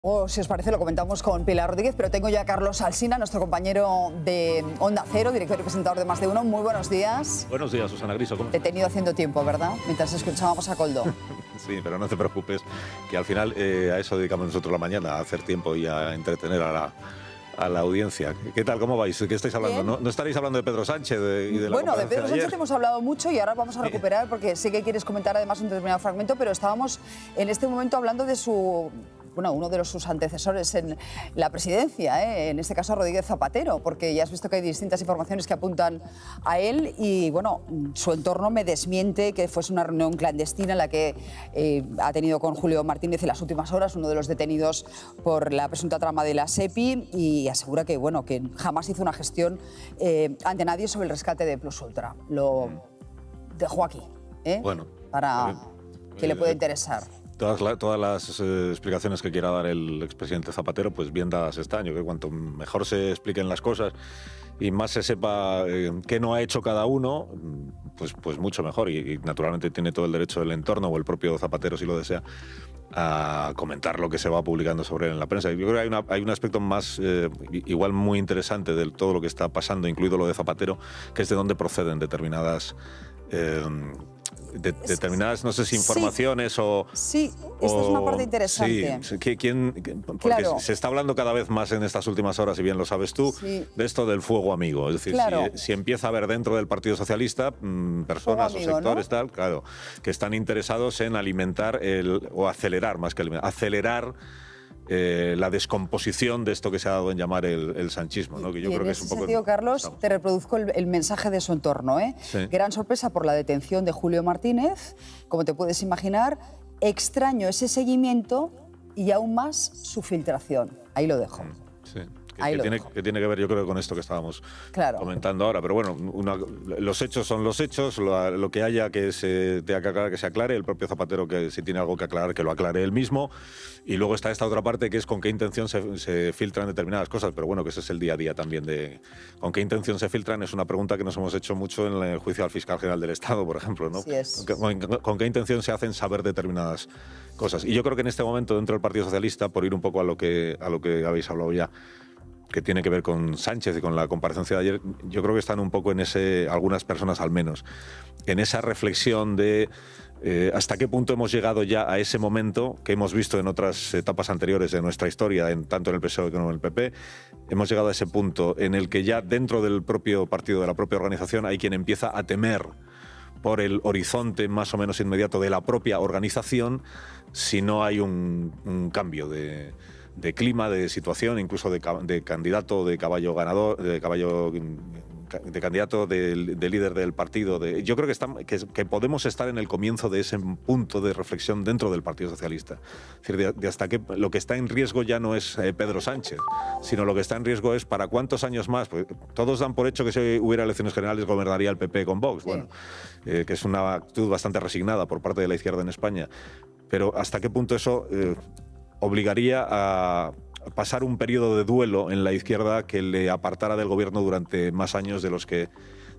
O si os parece lo comentamos con Pilar Rodríguez, pero tengo ya a Carlos Alsina, nuestro compañero de Onda Cero, director y presentador de Más de Uno. Muy buenos días. Buenos días, Susana Griso. ¿Cómo Te he tenido haciendo tiempo, ¿verdad? Mientras escuchábamos a Coldo. Sí, pero no te preocupes, que al final a eso dedicamos nosotros la mañana, a hacer tiempo y a entretener a la audiencia. ¿Qué tal? ¿Cómo vais? ¿Qué estáis hablando? ¿No estaréis hablando de Pedro Sánchez y de la Bueno, de Pedro Sánchez ayer? hemos hablado mucho y ahora vamos a recuperar porque sé que quieres comentar además un determinado fragmento, pero estábamos en este momento hablando de uno de sus antecesores en la presidencia, en este caso Rodríguez Zapatero, porque ya has visto que hay distintas informaciones que apuntan a él y, bueno, su entorno me desmiente que fuese una reunión clandestina en la que ha tenido con Julio Martínez en las últimas horas, uno de los detenidos por la presunta trama de la SEPI, y asegura que, bueno, que jamás hizo una gestión ante nadie sobre el rescate de Plus Ultra. Lo dejo aquí, Bueno, para que le pueda interesar. Todas las explicaciones que quiera dar el expresidente Zapatero, pues bien dadas están. Yo creo que cuanto mejor se expliquen las cosas y más se sepa qué no ha hecho cada uno, pues mucho mejor. Y naturalmente tiene todo el derecho del entorno o el propio Zapatero, si lo desea, a comentar lo que se va publicando sobre él en la prensa. Yo creo que hay un aspecto más, igual muy interesante de todo lo que está pasando, incluido lo de Zapatero, que es de dónde proceden determinadas... determinadas, no sé si informaciones o... Sí, esta es una parte interesante. Sí, porque se está hablando cada vez más en estas últimas horas, y bien lo sabes tú, de esto del fuego amigo. Es decir, si empieza a haber dentro del Partido Socialista personas amigo, o sectores, ¿no? Claro, que están interesados en alimentar o acelerar, más que alimentar, acelerar la descomposición de esto que se ha dado en llamar el sanchismo, ¿no? Que yo creo que es un poco... En ese sentido, Carlos, te reproduzco el mensaje de su entorno, Sí. Gran sorpresa por la detención de Julio Martínez, como te puedes imaginar, extraño ese seguimiento y aún más su filtración. Ahí lo dejo. Sí. Que tiene que ver, yo creo, con esto que estábamos comentando ahora. Pero bueno, los hechos son los hechos, lo que haya que se tenga que aclarar, que se aclare. El propio Zapatero, que si tiene algo que aclarar, que lo aclare él mismo. Y luego está esta otra parte, que es con qué intención se filtran determinadas cosas. Pero bueno, que ese es el día a día también de con qué intención se filtran. Es una pregunta que nos hemos hecho mucho en el juicio al fiscal general del Estado, por ejemplo, ¿no? Así es. ¿Con qué intención se hacen saber determinadas cosas? Y yo creo que en este momento, dentro del Partido Socialista, por ir un poco a lo que habéis hablado ya, que tiene que ver con Sánchez y con la comparecencia de ayer, yo creo que están un poco en algunas personas al menos, en esa reflexión de hasta qué punto hemos llegado ya a ese momento que hemos visto en otras etapas anteriores de nuestra historia, tanto en el PSOE como en el PP. Hemos llegado a ese punto en el que ya dentro del propio partido, de la propia organización, hay quien empieza a temer por el horizonte más o menos inmediato de la propia organización si no hay un cambio de clima, de situación, incluso de candidato, de caballo ganador, de candidato, de líder del partido. Yo creo que podemos estar en el comienzo de ese punto de reflexión dentro del Partido Socialista. Es decir, de hasta que lo que está en riesgo ya no es Pedro Sánchez, sino lo que está en riesgo es para cuántos años más. Pues todos dan por hecho que si hubiera elecciones generales gobernaría el PP con Vox. Sí. Bueno, que es una actitud bastante resignada por parte de la izquierda en España. Pero hasta qué punto eso obligaría a pasar un periodo de duelo en la izquierda que le apartara del gobierno durante más años de los que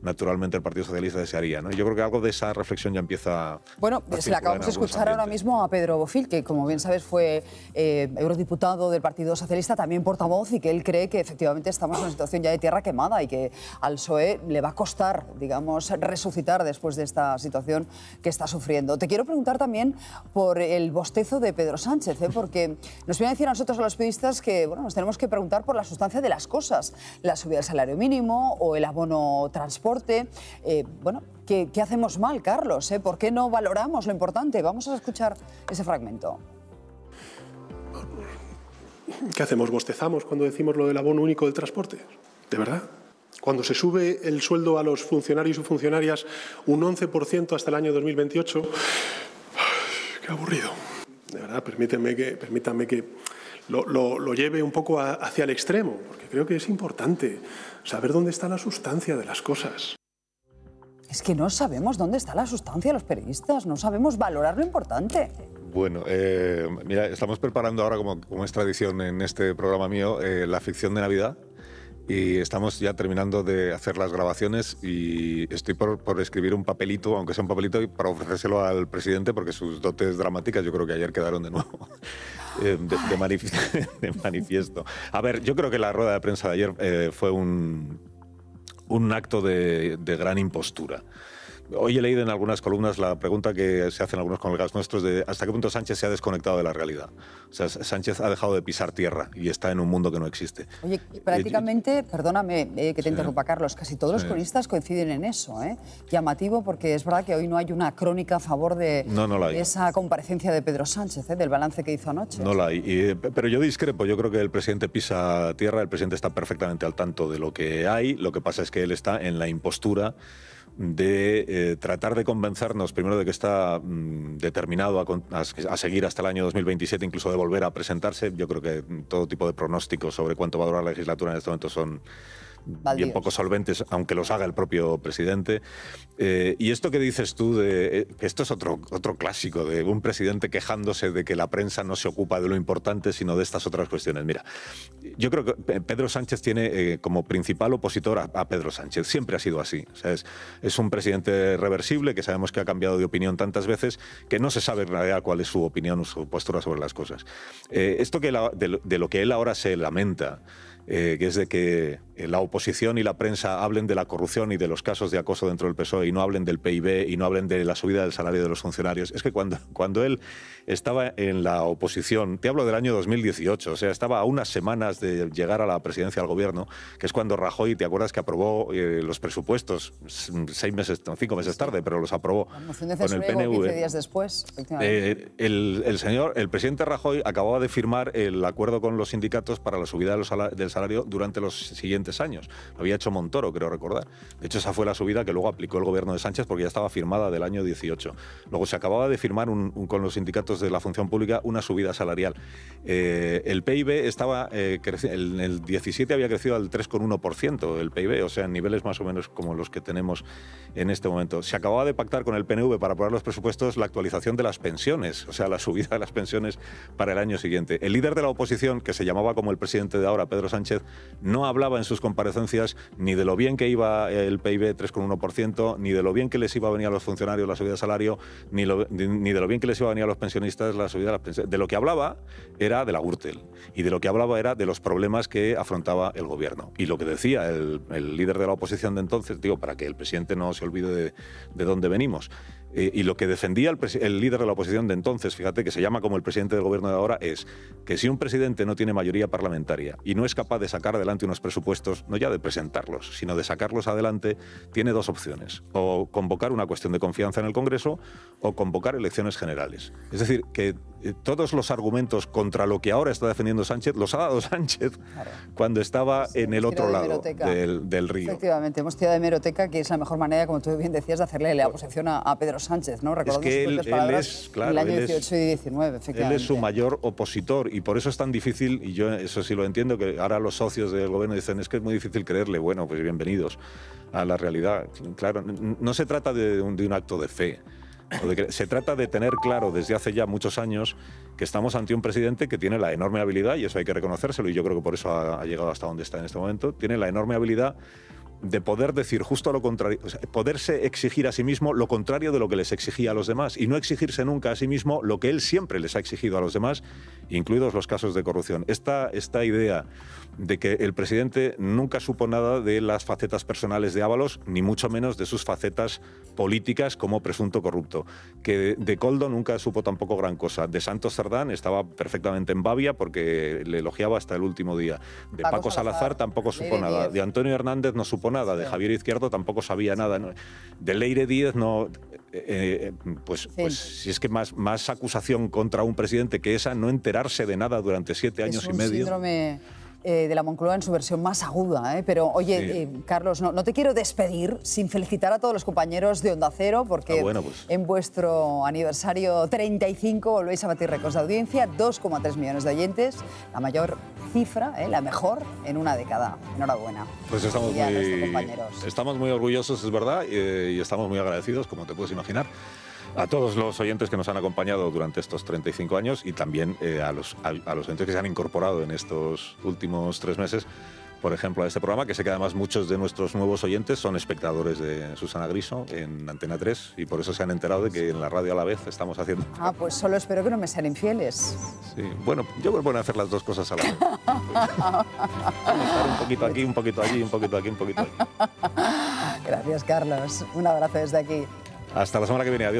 naturalmente el Partido Socialista desearía, ¿no? Yo creo que algo de esa reflexión ya empieza... Bueno, se le acabamos de escuchar ahora mismo a Pedro Bofill, que como bien sabes fue eurodiputado del Partido Socialista, también portavoz, y que él cree que efectivamente estamos en una situación ya de tierra quemada y que al PSOE le va a costar, digamos, resucitar después de esta situación que está sufriendo. Te quiero preguntar también por el bostezo de Pedro Sánchez, porque nos viene a decir a nosotros, a los periodistas, que bueno, nos tenemos que preguntar por la sustancia de las cosas, la subida del salario mínimo o el abono transporte. Bueno, ¿qué hacemos mal, Carlos? ¿Por qué no valoramos lo importante? Vamos a escuchar ese fragmento. ¿Qué hacemos? ¿Bostezamos cuando decimos lo del abono único del transporte? ¿De verdad? Cuando se sube el sueldo a los funcionarios y funcionarias un 11% hasta el año 2028, ¡qué aburrido! De verdad, permítanme que lo lleve un poco hacia el extremo, porque creo que es importante saber dónde está la sustancia de las cosas. Es que no sabemos dónde está la sustancia los periodistas, no sabemos valorar lo importante. Bueno, mira, estamos preparando ahora, como es tradición en este programa mío, la ficción de Navidad. y estamos ya terminando de hacer las grabaciones y estoy por escribir un papelito, aunque sea un papelito, para ofrecérselo al presidente porque sus dotes dramáticas yo creo que ayer quedaron de nuevo de manifiesto. A ver, yo creo que la rueda de prensa de ayer fue un acto de gran impostura. Hoy he leído en algunas columnas la pregunta que se hacen algunos colegas nuestros de hasta qué punto Sánchez se ha desconectado de la realidad. O sea, Sánchez ha dejado de pisar tierra y está en un mundo que no existe. Oye, prácticamente, perdóname que te interrumpa, Carlos, casi todos los cronistas coinciden en eso, ¿eh? Llamativo, porque es verdad que hoy no hay una crónica a favor de esa comparecencia de Pedro Sánchez, del balance que hizo anoche. No la hay, pero yo discrepo. Yo creo que el presidente pisa tierra, el presidente está perfectamente al tanto de lo que hay. Lo que pasa es que él está en la impostura de tratar de convencernos primero de que está determinado a seguir hasta el año 2027, incluso de volver a presentarse. Yo creo que todo tipo de pronósticos sobre cuánto va a durar la legislatura en este momento son bien poco solventes, aunque los haga el propio presidente. Y esto que dices tú, que esto es otro clásico, de un presidente quejándose de que la prensa no se ocupa de lo importante, sino de estas otras cuestiones. Mira, yo creo que Pedro Sánchez tiene como principal opositor a Pedro Sánchez. Siempre ha sido así. O sea, es un presidente reversible, que sabemos que ha cambiado de opinión tantas veces, que no se sabe en realidad cuál es su opinión o su postura sobre las cosas. Esto de lo que él ahora se lamenta, que es de que la oposición y la prensa hablen de la corrupción y de los casos de acoso dentro del PSOE y no hablen del PIB y no hablen de la subida del salario de los funcionarios. Es que cuando él estaba en la oposición, te hablo del año 2018, o sea, estaba a unas semanas de llegar a la presidencia del gobierno, que es cuando Rajoy, ¿te acuerdas que aprobó los presupuestos 5 meses tarde, pero los aprobó con el PNV? 15 días después, efectivamente. El presidente Rajoy acababa de firmar el acuerdo con los sindicatos para la subida del salario durante los siguientes años. Lo había hecho Montoro, creo recordar. De hecho, esa fue la subida que luego aplicó el gobierno de Sánchez porque ya estaba firmada del año 18. Luego se acababa de firmar con los sindicatos de la función pública una subida salarial. El PIB estaba en el 17 había crecido al 3,1% el PIB, o sea, en niveles más o menos como los que tenemos en este momento. Se acababa de pactar con el PNV para aprobar los presupuestos la actualización de las pensiones, o sea, la subida de las pensiones para el año siguiente. El líder de la oposición, que se llamaba como el presidente de ahora, Pedro Sánchez, no hablaba en sus comparecencias ni de lo bien que iba el PIB 3,1%, ni de lo bien que les iba a venir a los funcionarios la subida de salario, ni de lo bien que les iba a venir a los pensionistas la subida de las pensiones. De lo que hablaba era de la Gürtel y de lo que hablaba era de los problemas que afrontaba el gobierno. Y lo que decía el líder de la oposición de entonces, digo, para que el presidente no se olvide de dónde venimos, y lo que defendía el líder de la oposición de entonces, fíjate, que se llama como el presidente del gobierno de ahora, es que si un presidente no tiene mayoría parlamentaria y no es capaz de sacar adelante unos presupuestos, no ya de presentarlos, sino de sacarlos adelante, tiene dos opciones: o convocar una cuestión de confianza en el Congreso o convocar elecciones generales. Es decir, que todos los argumentos contra lo que ahora está defendiendo Sánchez los ha dado Sánchez cuando estaba en el otro lado del río. Efectivamente, hemos tirado de hemeroteca, que es la mejor manera, como tú bien decías, de hacerle la oposición a Pedro Sánchez, ¿no? Recordando es que él es, claro, el año 18 y 19, efectivamente. Él es su mayor opositor y por eso es tan difícil, y yo eso sí lo entiendo, que ahora los socios del gobierno dicen es que es muy difícil creerle. Bueno, pues bienvenidos a la realidad. Claro, no se trata de un acto de fe. Se trata de tener claro desde hace ya muchos años que estamos ante un presidente que tiene la enorme habilidad, y eso hay que reconocérselo, y yo creo que por eso ha llegado hasta donde está en este momento, tiene la enorme habilidad de poder decir justo lo contrario, o sea, poderse exigir a sí mismo lo contrario de lo que les exigía a los demás y no exigirse nunca a sí mismo lo que él siempre les ha exigido a los demás, incluidos los casos de corrupción. Esta idea de que el presidente nunca supo nada de las facetas personales de Ábalos, ni mucho menos de sus facetas políticas como presunto corrupto. Que de Koldo nunca supo tampoco gran cosa. De Santos Cerdán estaba perfectamente en babia porque le elogiaba hasta el último día. De Paco Salazar tampoco supo nada. De Antonio Hernández no supo nada. De Javier Izquierdo tampoco sabía nada. De Leire Díez no... Pues si es que más acusación contra un presidente que esa, no enterarse de nada durante 7 años y medio. Síndrome de la Moncloa en su versión más aguda, ¿eh? Pero oye, Carlos, no te quiero despedir sin felicitar a todos los compañeros de Onda Cero, porque en vuestro aniversario 35 volvéis a batir récords de audiencia, 2,3 millones de oyentes, la mayor cifra, la mejor en una década. Enhorabuena. Pues estamos muy orgullosos, es verdad, y estamos muy agradecidos, como te puedes imaginar, a todos los oyentes que nos han acompañado durante estos 35 años y también a los oyentes que se han incorporado en estos últimos 3 meses, por ejemplo, a este programa, que sé que además muchos de nuestros nuevos oyentes son espectadores de Susana Griso en Antena 3 y por eso se han enterado de que en la radio a la vez estamos haciendo... Ah, pues solo espero que no me sean infieles. Sí, bueno, yo voy a poner a hacer las dos cosas a la vez. Estar un poquito aquí, un poquito allí, un poquito aquí, un poquito allí. Gracias, Carlos. Un abrazo desde aquí. Hasta la semana que viene, adiós.